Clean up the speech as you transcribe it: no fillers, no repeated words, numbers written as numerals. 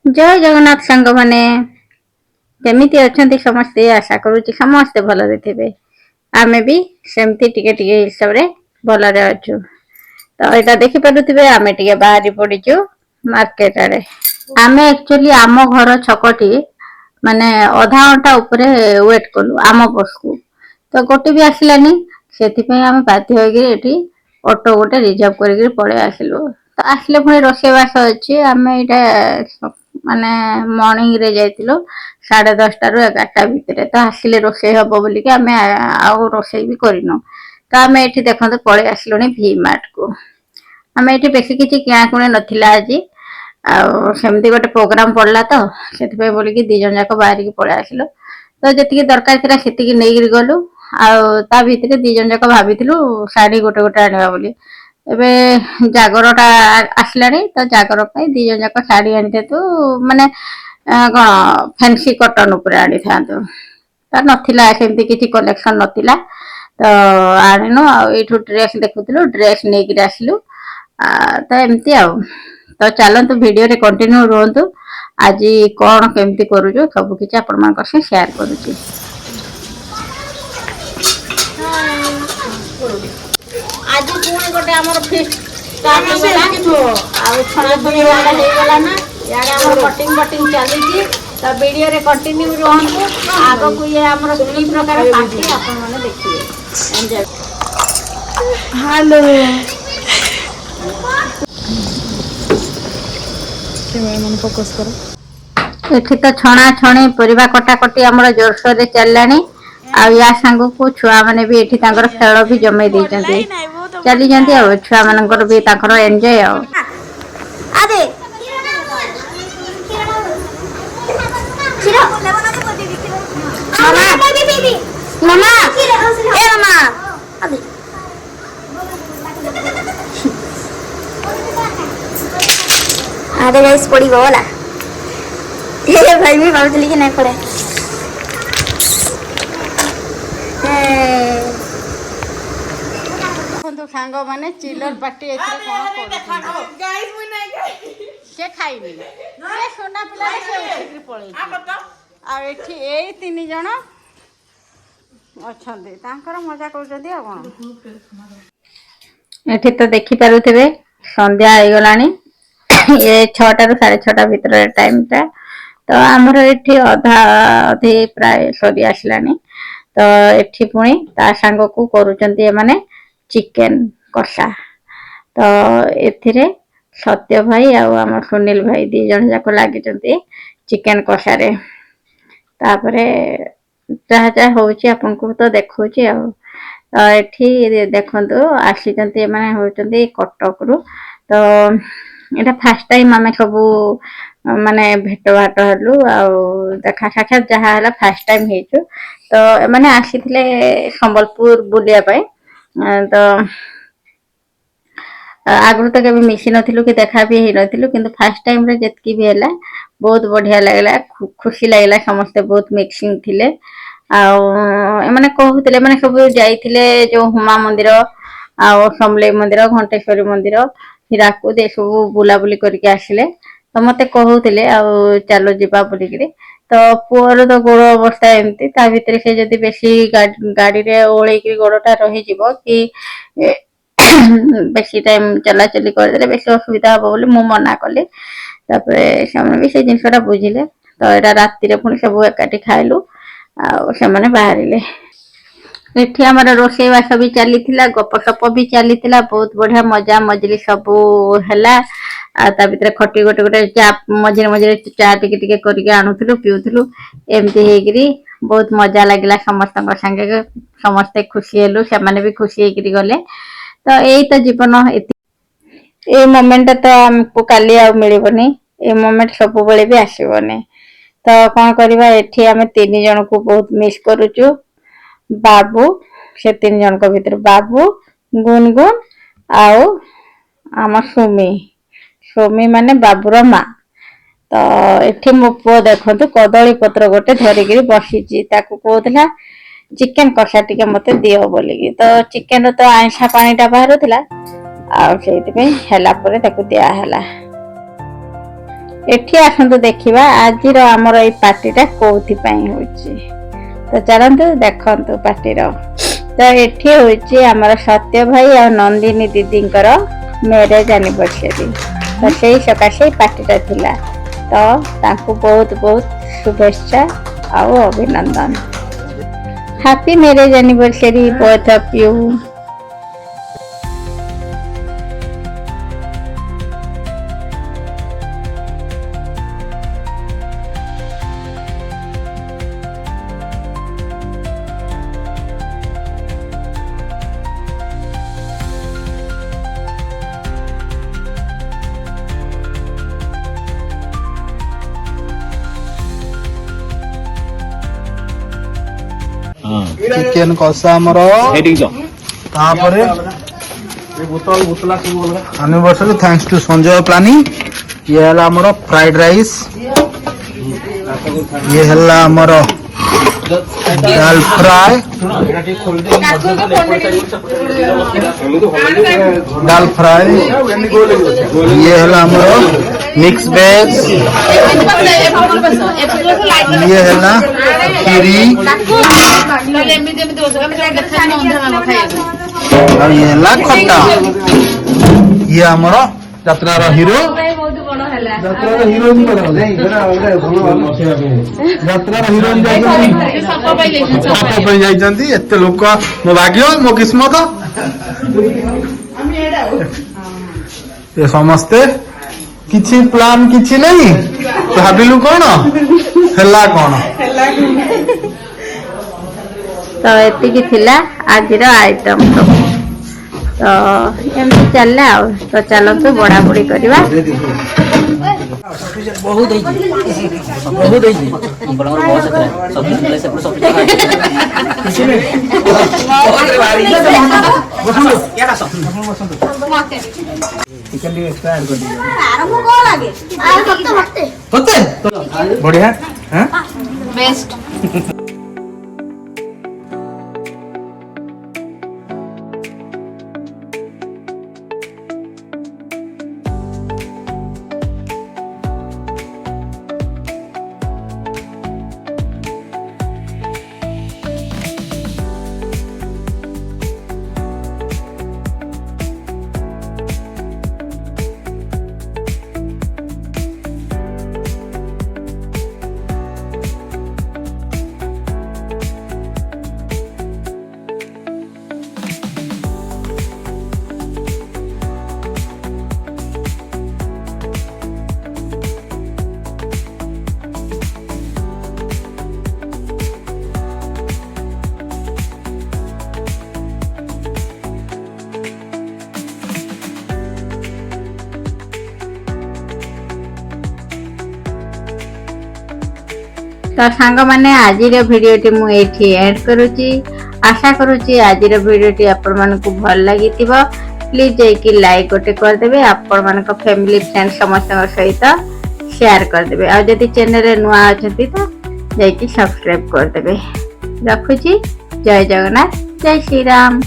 जय जगन्नाथ सांग माने केमिति अछंती समस्ते आशा करूची समस्ते भलरे थिबे आमे भी सेमती टिके टिके हिसाब रे भलरे अछु। तो एटा देखि पारुथिबे आमे टिके बाहरी पडिचु मार्केट रे। आमे एक्चुअली आम घर छकटी माने आधा घंटा ऊपर वेट कलु आम बस को तो गोटे भी आसिलानी सेति पे आमे बाध्य होगी एठी ऑटो गोटे रिजर्व करके पळे आसिलु। तो आसले पुणी रोषे बास अछि आमे एटा माने मॉर्निंग रे जाइतिलो 10:30 रु 11टा भितरे तो आसिले रोषे हबो बोली कि आमे आउ रोषे भी करिनो। तो आमे एठी देखंत पळे आसिलोनी भी मार्ट को आमे एठी बेसी किछि किया कुणे नथिला आजी आ सेमती गोटे प्रोग्राम पड़ला तो सेति पे बोली कि दी जन जाक बाहरी पळे आसिलो। तो जति दरकार थिला सेति कि नेगिर गलु आ ता भितरे दी जन जाक भाबिथिलु साड़ी गोटे गोटे आनिबा बोली। एबे जागरटा आसलानी तो जागर पे दी जन जाक साड़ी आनिते तो माने कोन फैंसी कॉटन ऊपर आनी थांतो तो नथिला सेमती किछि कलेक्शन नथिला तो आनिनो आ एठु ड्रेस देखुथिलु ड्रेस नेगिर आसिलु तो एमती आ तो चलतु वीडियो रे कंटिन्यू रहंतु आज कौन केमती करूछु सब किछि आपण मान से शेयर करूछु। आज पुणी गोटे हमर फिस्ट स्टार्ट हो गला आ छना छनी वाला हे गला ना यार हमर कटिंग कटिंग चली छी तो वीडियो रे कंटिन्यू रहंतु आगो को ये हमर की प्रकार पार्टी आपण माने देखिए एंजॉय। हेलो फोकस करो एठी तो छणा छणी परिबा कटा कटी हमर जोरसोर रे चललानी आ या संग को छुआ माने भी एठी तांकर खेल भी जमे दै चंती चली जंती आ छुआ मानकर भी तांकर एन्जॉय आ आदे मामा मामा ए मामा आदे आधे गाइस पड़ी बोला ये भाई भी भावतली कि नहीं पड़े तो सांग माने चिलर पार्टी एथरे कोन करू गाइस मुई नहीं खाई के खाइनी से सोना पिला से उठिक पळै आ एठी एई तीन जण अछंदे तांकर मजा करजंदी आ कोन एठी तो देखि पारुथिबे संध्या आइ गलानी ये 6टा रु 6:30 भीतर टाइम टा तो आमर एठी अधा अधे प्राय सरी आसलानी तो एठी पुणी ता सांग को करूचंती माने चिकन कषा तो एथिरे सत्य भाई आ हमर सुनील भाई दी जण जाको लागि चंती चिकन कषा रे तापरे जहा जहा होची आपन को तो देखौची आ एठी देखंतु आसी चंती माने होचंती कटक रु तो एटा फर्स्ट टाइम आमे सब माने भेट भाट हलु आ देखा साक्षात जहा हला फर्स्ट टाइम हेचु तो माने आसीथिले संबलपुर बुलिया पाए तो आगु तो कभी मिसी नथिलु कि देखा भी हे नथिलु किंतु फर्स्ट टाइम रे जेतकी भी हला बहुत बढ़िया लागला खुशी लागला समस्त बहुत मिक्सिंग थिले आ माने कहउतिले माने सब जाईथिले जो हुमा मंदिर आ समले मंदिर घंटेश्वरी मंदिर हिराकुद ए सब बुला बुली करके आसिले तो मते कहउतिले आ चलो जिबा बोली कि तो पुअर तो गोड़ अवस्था एमती ता भितर से जदी बेसी गाड़ी रे ओळे कि गोड़टा रही जिवो कि बेसी टाइम चला चली कर देले बेसी असुविधा हो बोली मु मना कले तापरे समय भी से जिनसटा बुझिले तो एटा राती रे पुनी सब एकाठी खाइलु आ से माने बाहरिले एठी हमर रोषे बास भी चली थिला गप सप भी चली थिला बहुत बढ़िया मजा मजली सब हला आ ता भितर खटी गोटे गोटे चा मझे मझे चा टिके टिके करके आनुथलु पिउथलु एमती हेगिरी बहुत मजा लागला समस्त संगे समस्त खुशी हेलु से माने भी खुशी हेगिरी गले तो एई तो जीवन ए मोमेंट तो हमको काली आ मिलबनी ए मोमेंट सब बेले भी आसीबनी तो कौन करवा एठी आमे 3 जन को बहुत मिस करूचु। बाबू से 3 जन को भीतर बाबू गुनगुन आउ आम सुमी सुमी माने बाबूर माँ। तो एठी मो पुओ देखंतु कदली पत्र गोटे धरिकी बसीची ताकू कहूला चिकेन कषा टिके मते दियो बोलिकी। तो चिकेन तो आइंसा पानीटा बाहरुला आउ सेइतपे हैला परे ताकू दिया हैला। एठी आसंतु देखिबा आजिर हमर एई पार्टीटा कोथि पई होची। तो चलंतु देखंतु पार्टीर। तो एठी होची हमर सत्य भाई और नंदिनी दीदींकर मैरिज एनिवर्सरी। तो सेई सकाशे पार्टीटा थिला। तो तांकु बहुत बहुत शुभेच्छा और अभिनंदन। Happy marriage anniversary both of you. Chicken कषा आमर anniversary thanks to Sanjay planning. ये है आमर फ्राइड राइस, ये है आमर दाल फ्राई ये है आमर मिक्स वेज, ये है ना खीरी और ये है खट्टा। ये आमर यात्रार हिरो यात्रार हिरोइन जाइछन्ती एते लोक मो भाग्य मो किस्मत ये समस्ते किछि प्लान किछि नहीं भाबिलु कोन हला कोन। तो एतिकी थिला आजिर आइटम सब। तो एमती चलला। तो चलतु बड़ा बड़ी करवा। बहुत बहुत बढ़िया बेस्ट। तो सांग माने आजिर भिडियोटी मु एठी एंड करूची। आशा करूची आजिर भिडियोटी आपण मानकु भल लागितिबो। प्लीज जाइकी लाइक गोटे कर देबे, आपण मानक फैमिली फ्रेंड समस्त सहित शेयर कर देबे। आ जदि चैनल रे नुआ अछंती त जाइकी सब्सक्राइब कर देबे। रखुची। जय जगन्नाथ, जय श्री राम।